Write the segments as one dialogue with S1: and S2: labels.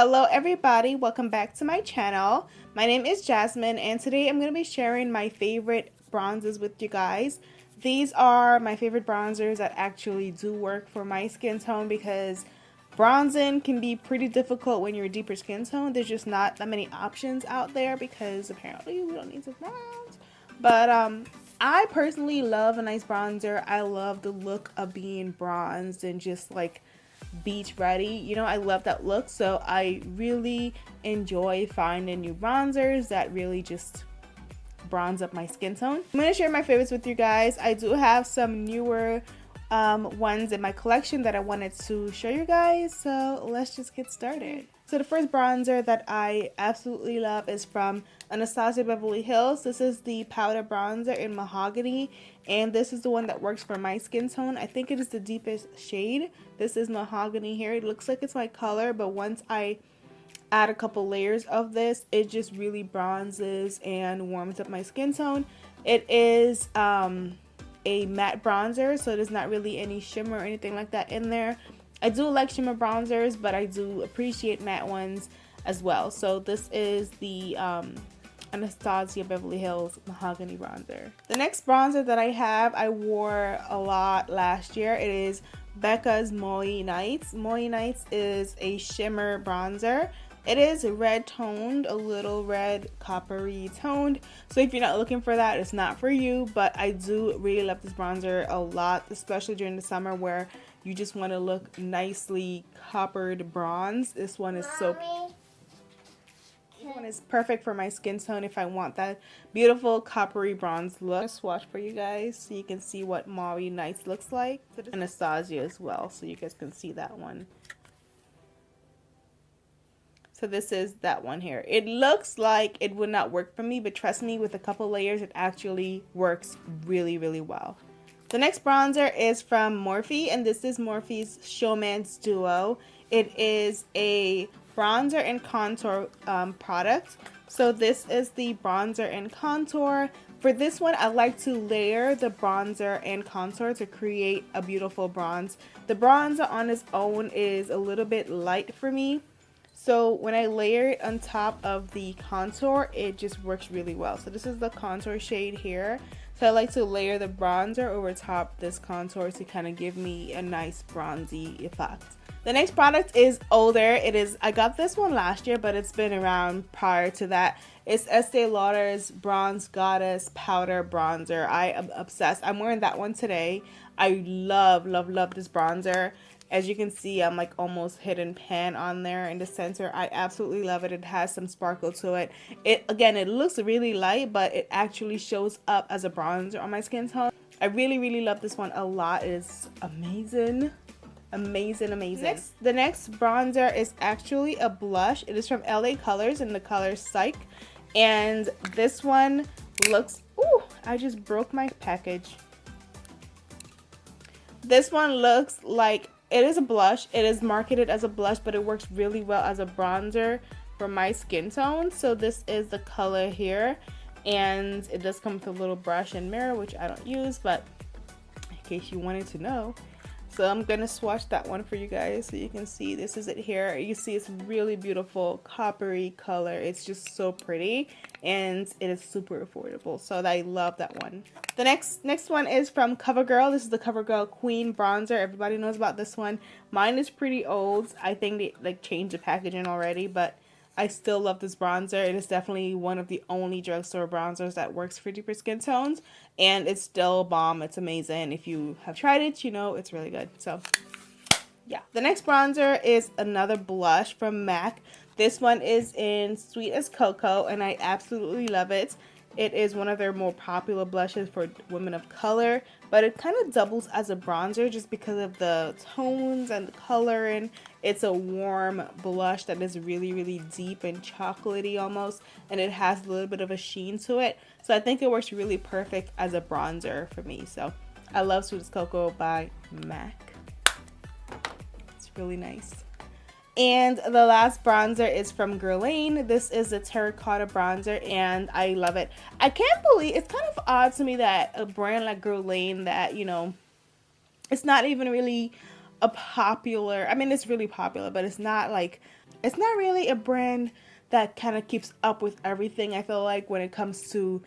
S1: Hello everybody, welcome back to my channel. My name is Jasmine and today I'm going to be sharing my favorite bronzers with you guys. These are my favorite bronzers that actually do work for my skin tone because bronzing can be pretty difficult when you're a deeper skin tone. There's just not that many options out there because apparently we don't need to bronze. But I personally love a nice bronzer. I love the look of being bronzed and just like beach ready, you know. I love that look, so I really enjoy finding new bronzers that really just bronze up my skin tone. I'm going to share my favorites with you guys. I do have some newer ones in my collection that I wanted to show you guys, so let's just get started. So the first bronzer that I absolutely love is from Anastasia Beverly Hills. This is the powder bronzer in Mahogany, and this is the one that works for my skin tone. I think it is the deepest shade. This is Mahogany here. It looks like it's my color, but once I add a couple layers of this, it just really bronzes and warms up my skin tone. It is a matte bronzer, so there's not really any shimmer or anything like that in there. I do like shimmer bronzers, but I do appreciate matte ones as well. So this is the Anastasia Beverly Hills Mahogany bronzer. The next bronzer that I have, I wore a lot last year. It is Becca's Moe Nights. Moe Nights is a shimmer bronzer. It is red toned, a little red coppery toned. So if you're not looking for that, it's not for you. But I do really love this bronzer a lot, especially during the summer where you just want to look nicely coppered bronze. This one is so... This one is perfect for my skin tone if I want that beautiful coppery bronze look. I'll swatch for you guys so you can see what Moe Nights looks like. Anastasia as well, so you guys can see that one. So this is that one here. It looks like it would not work for me, but trust me, with a couple layers, it actually works really, really well. The next bronzer is from Morphe, and this is Morphe's Showmance Duo. It is a bronzer and contour product. So this is the bronzer and contour. For this one, I like to layer the bronzer and contour to create a beautiful bronze. The bronzer on its own is a little bit light for me. So when I layer it on top of the contour, it just works really well. So this is the contour shade here. So I like to layer the bronzer over top this contour to kind of give me a nice bronzy effect. The next product is older. I got this one last year, but it's been around prior to that. It's Estee Lauder's Bronze Goddess Powder Bronzer. I am obsessed. I'm wearing that one today. I love, love, love this bronzer. As you can see, I'm like almost hidden pan on there in the center. I absolutely love it. It has some sparkle to it. Again, it looks really light, but it actually shows up as a bronzer on my skin tone. I really, really love this one a lot. It is amazing. Amazing, amazing. The next bronzer is actually a blush. It is from LA Colors in the color PSYCH. And this one looks... Ooh, I just broke my package. This one looks like... It is a blush. It is marketed as a blush, but it works really well as a bronzer for my skin tone. So this is the color here. And it does come with a little brush and mirror, which I don't use, but in case you wanted to know. So I'm going to swatch that one for you guys so you can see. This is it here. You see it's really beautiful coppery color. It's just so pretty and it is super affordable. So I love that one. The next one is from CoverGirl. This is the CoverGirl Queen Bronzer. Everybody knows about this one. Mine is pretty old. I think they like changed the packaging already, but I still love this bronzer. It is definitely one of the only drugstore bronzers that works for deeper skin tones. And it's still bomb. It's amazing. If you have tried it, you know it's really good. So, yeah. The next bronzer is another blush from MAC. This one is in Sweet as Cocoa, and I absolutely love it. It is one of their more popular blushes for women of color, but it kind of doubles as a bronzer just because of the tones and the coloring. It's a warm blush that is really, really deep and chocolatey almost, and it has a little bit of a sheen to it. So I think it works really perfect as a bronzer for me. So I love Sweet as Cocoa by MAC. It's really nice. And the last bronzer is from Guerlain. This is a terracotta bronzer and I love it. I can't believe, it's kind of odd to me that a brand like Guerlain that, you know, it's not even really a popular, I mean it's really popular, but it's not like it's not really a brand that kind of keeps up with everything. I feel like when it comes to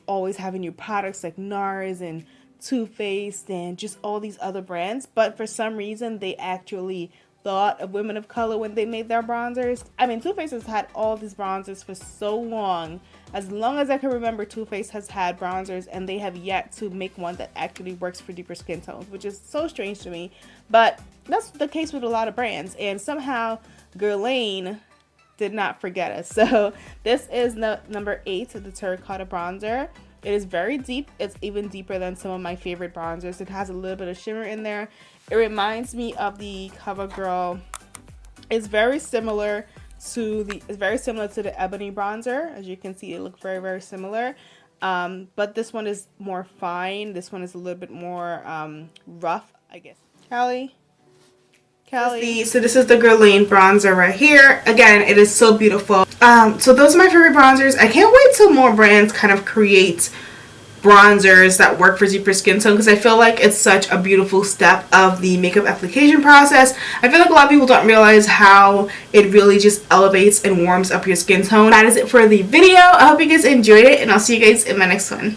S1: always having new products like NARS and Too Faced and just all these other brands, but for some reason they actually thought of women of color when they made their bronzers. I mean, Too Faced has had all these bronzers for so long. As long as I can remember, Too Faced has had bronzers, and they have yet to make one that actually works for deeper skin tones, which is so strange to me. But that's the case with a lot of brands, and somehow Guerlain did not forget us. So this is number 8 of the Terracotta Bronzer. It is very deep. It's even deeper than some of my favorite bronzers. It has a little bit of shimmer in there. It reminds me of the CoverGirl. It's very similar to the Ebony bronzer. As you can see, it looks very, very similar. But this one is more fine. This one is a little bit more rough, I guess. Callie. So this is the Guerlain bronzer right here. Again, it is so beautiful. So those are my favorite bronzers. I can't wait till more brands kind of create bronzers that work for deeper skin tone, because I feel like it's such a beautiful step of the makeup application process. I feel like a lot of people don't realize how it really just elevates and warms up your skin tone. That is it for the video. I hope you guys enjoyed it, and I'll see you guys in my next one.